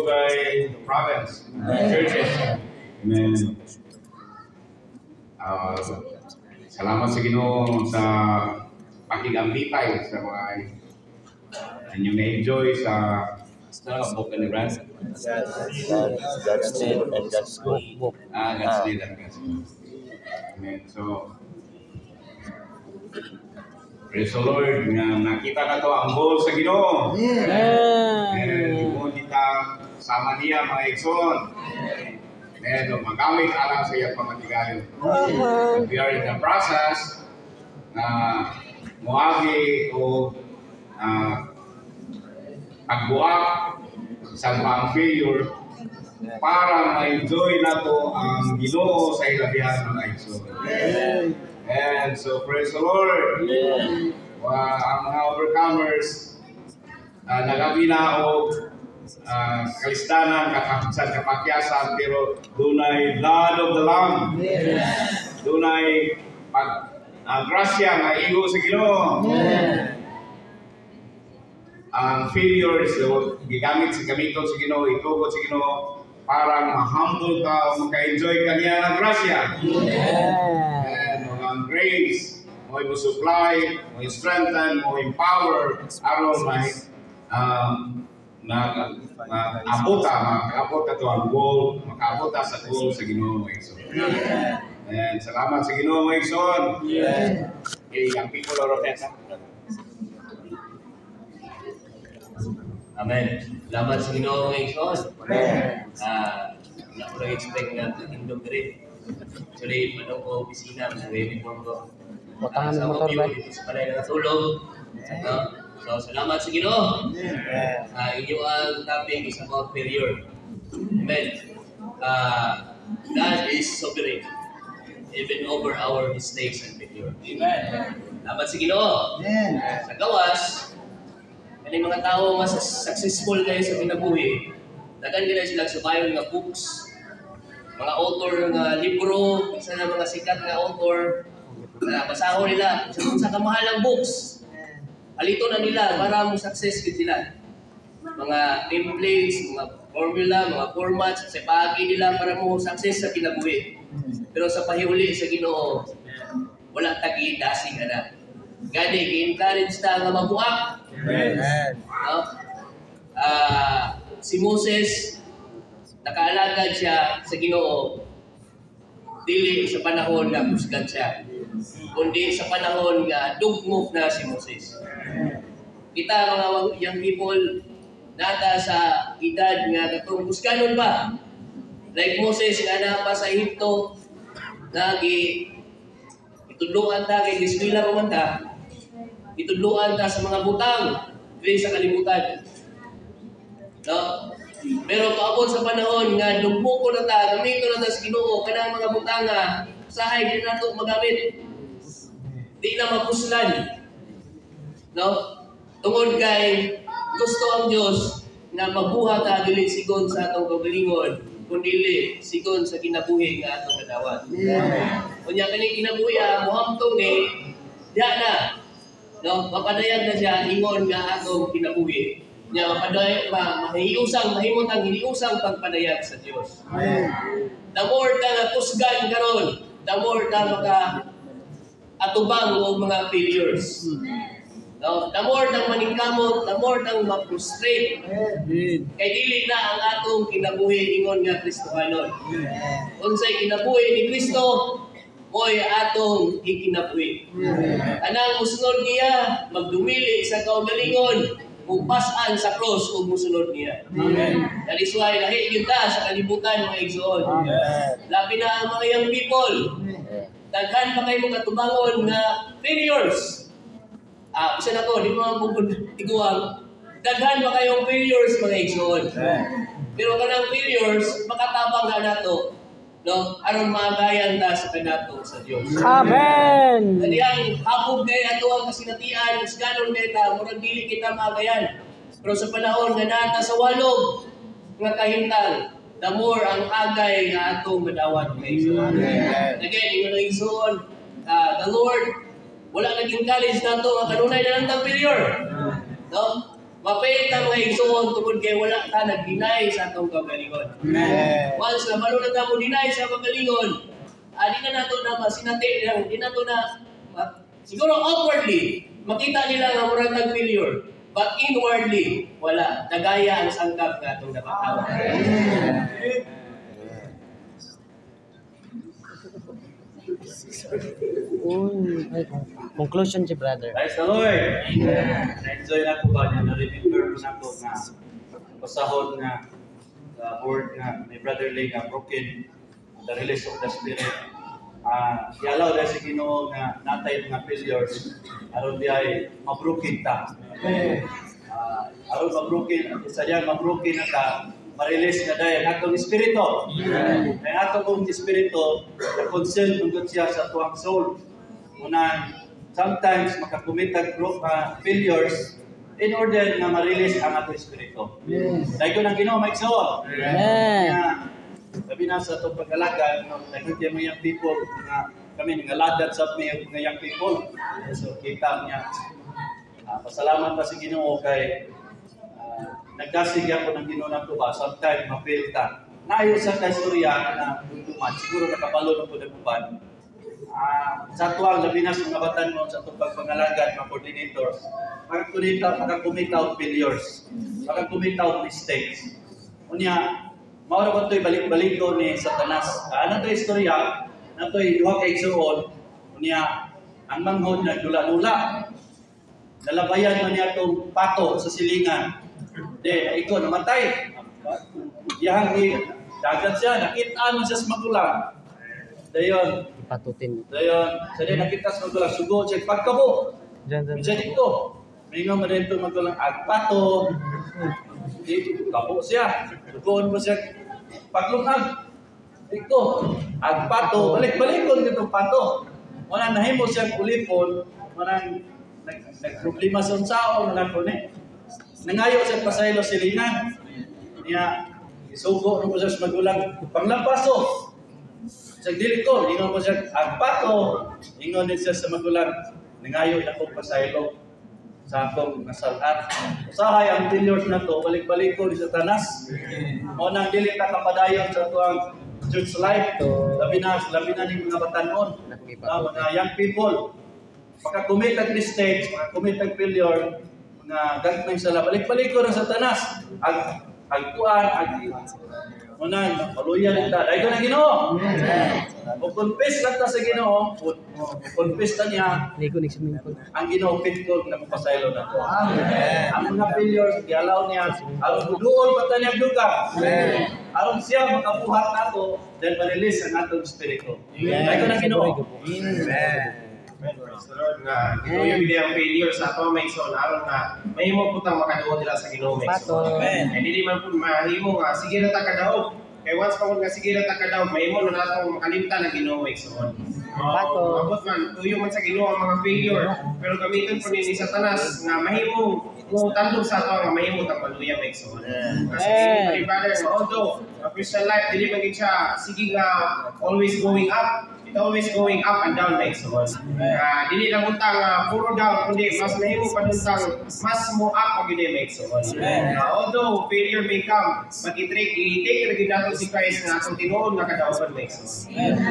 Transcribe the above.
Dugay Province churches. Amen. Salamat sa Ginoo sa pakigambitay sa mga inyong na-enjoy sa book and Brand. God's name and God's book. God's name and God's book. Amen. So, praise the Lord, nakita na to ang goal sa Ginoo. And kita sama niya mga igsoon. And magamit alang sa iyang pamatigayon. We are in the process na muagi o pagbuak sa pang failure para ma-enjoy na to ang Ginoo sa ilabihan mga igsoon. And so praise the Lord. Ang mga overcomers nagabi na o kalistanan, kakapisan, kapakyasan, pero dunay blood of the Lamb. Dunay grasya nga igo sa Ginoo. Ang failures, gigamit sa gamiton sa Ginoo, itugot sa Ginoo, para ma-humble ka o maka-enjoy ka niya ng grasya. And ang grace, mo i-supply, mo i-strengthen, mo empower, aron may makaabot to ang goal, makaabot sa goal sa Ginoo mga igsoon. And salamat sa Ginoo mga igsoon. Ang people of Roteta. Amen. Salamat sa Ginoo mga igsoon. Wala ko nag-expect nga indog rin. Actually, manong ko opisina, mag-uniform ko. Sa motor dito sa palay na natulog. So, salamat sa Ginoo. Inyo ang topic is about failure. Amen. God is sovereign, even over our mistakes and failure. Amen. Salamat sa Ginoo. Sa gawas, kani mga tao mas successful kayo sa kinabuhi, dagan gila silang subayon nga books, mga author nga libro, isa na mga sikat nga author, basahon nila sa kamahalang books. Alito na nila para mo success gid sila. Mga templates, mga formula, mga formats sa pagi nila para mo success sa kinabuhi. Pero sa pahiuli sa Ginoo, wala tagi-dasing ana. Gani gi-encourage ta nga mabuak. No? Si Moses nakaalagad siya sa Ginoo dili sa panahon nga kusgan siya, kundi sa panahon nga dugmok na si Moses. Kita mga young people nata sa edad nga katong kusganon pa. Like Moses nga na pa sa Ehipto, itudluan ta kay eskwela ko man ta. Itudluan ta sa mga butang dili sa kalibutan. No? Pero paabot sa panahon nga dugmoko na ta, gamito na ta sa Ginoo kanang mga butanga, usahay din nato magamit. Di na mapuslan. No? Tungod kay gusto ang Dios na mabuhat ta dili sigon sa atong kagalingon, kundi sigon sa kinabuhi nga atong kadawat. Unya kani kinabuhi mohamtong ni diha na. No, mapadayag na siya ingon nga atong kinabuhi. Nya mapadayag mahiusang mahimot ang hiniusang pagpadayag sa Dios. The more ka nga kusgan karon, the more ka maka atubang og mga failures. No, the more nang maningkamot, the more nang ma-frustrate. Kay dili na ang atong kinabuhi ingon nga Kristohanon. Unsay kinabuhi ni Kristo, mo'y atong ikinabuhi. Anang musunod niya, magdumili sa kaugalingon, mupasan sa cross ug musunod niya. That is why lahi gyud ta sa kalibutan mga igsoon. Labi na ang mga young people. Daghan pa kayo mga tubangon na failures. Isa na ko, di mo ang tiguang. Daghan pa kayong failures mga igsoon. Pero kanang failures, makatabang na nato. No? Aron maagayan ta sa kanato sa Dios. Amen. Dali ang hapog kay ato ang kasinatian, ganon kay ta, murag dili kita maagayan. Pero sa panahon nga nata sa walog nga kahintang, the more ang agay nga atong madawat may igsoon. Again, ingon ang igsoon, the Lord wala naging college na ito, kanunay na lang failure. No? Mapail ta mga igsoon tungod kay wala ta nag-deny sa atong kagalingon. Once na balo na ta mo deny sa kagalingon, di na nato na masinati lang, di nato na siguro outwardly makita nila nga murag nag-failure, but inwardly wala, nagaya ang sangkap nga atong nakatawa. Conclusion si brother. Praise the Lord! Na-enjoy na ko ba niya, na-remember ko na ko na pasahod nga word nga may Brother Lee nga broken the release of the Spirit. Yalaw dahil si Ginoo nga natay mga failures aron di ay mabroken ta. Aron mabroken, isa diyan mabroken na ta, ma-release na dahil atong espiritu. Ang atong espiritu na-concern tungkol siya sa tuwang soul. Unang sometimes makakumitag failures in order na ma-release ang atong espiritu. Dahil ko ng Ginoo maigsoon. Sabi na sa itong pag-alaga, nagkakita mo yung people, kami nangalagad sa mga young people. So kita niya. Pasalamat pa si Ginoo kay nagkasig ako ng Ginoo na tuba. Sometimes ma-fail ta. Naayos sa kaistorya na tuntuman, siguro nakapalo na po ng uban. Sa tuwang labi na sa mga batan mo sa itong pagpangalagad, mga coordinators, makakumitaw failures, makakumitaw mistakes. Unya, maura ba ito'y balik-balik ko ni Satanas? Ano ito'y istorya? Ano ito'y duha kay Igsoon? Unya, ang manghod na dula-dula. Nalabayan man niya itong pato sa silingan. Then, ikaw namatay. Iyahang dagat siya, nakita mo siya sa magulang. Dayon, Patutin. dayon, sa diyan nakita sa magulang, sugo siya, pagkabo. Bisa dito. May nga man ito magulang, agpato. Dito, kabo siya. Sugoon mo siya, paglungag. Dito, agpato. Balik-balikon itong pato. Walang nahimo siya ulipon, walang nagproblema sa unsao, walang kunin. Nangayo siya pasaylo silingan. Niya, isugo mo siya sa magulang, panglampaso. Sa dili ko, ingon mo siya, agpato, ingon din siya sa magulang, nangayo akong pasaylo sa akong nasalat. Usahay ang failures na to, balik-balik ko sa Satanas. O nang dili ka kapadayon sa tuwang church life, labi na ni mga batanon, mga young people. Pagka-commit ang mistakes, pagka-commit ang failure, mga gagmay sala, balik-balik ko ng Satanas. Agkuan, Unang, paluyan kita. Dahil ko na Ginoo. Mag-confess lang ta sa Ginoo. Mag-confess ta niya. Ang Ginoo pitko na mapasaylo na to. Ang mga failures, i-allow niya. Aron duol pa ta niya duka. Aron siya makabuhat na to, then ma-release ang atong espiritu. Dahil ko na Ginoo. Praise the Lord nga. Ito yung bidayang failure sa ato may son. Aron nga, mahimo po tang makaduo nila sa Ginoo may son. Hindi man po mahimo nga, sige na ta kadaog. Kaya once pa nga sige na ta kadaog, mahimo na nato makalimtan ang Ginoo may son. Mabot man, tuyo man sa Ginoo ang mga failure. Pero gamitin po ni Satanas nga mahimo kung tandog sa ato nga mahimo tang paluya may son. Kasi hindi brother, although Christian life, dili man siya, sige nga, always going up. It's always going up and down like so. Dili lang untang puro down, kundi mas mahimo pa untang mas mo up ang gini make so. Although failure may come, but i-take lagi nato si Christ na atong tinuod na kadaugan make so.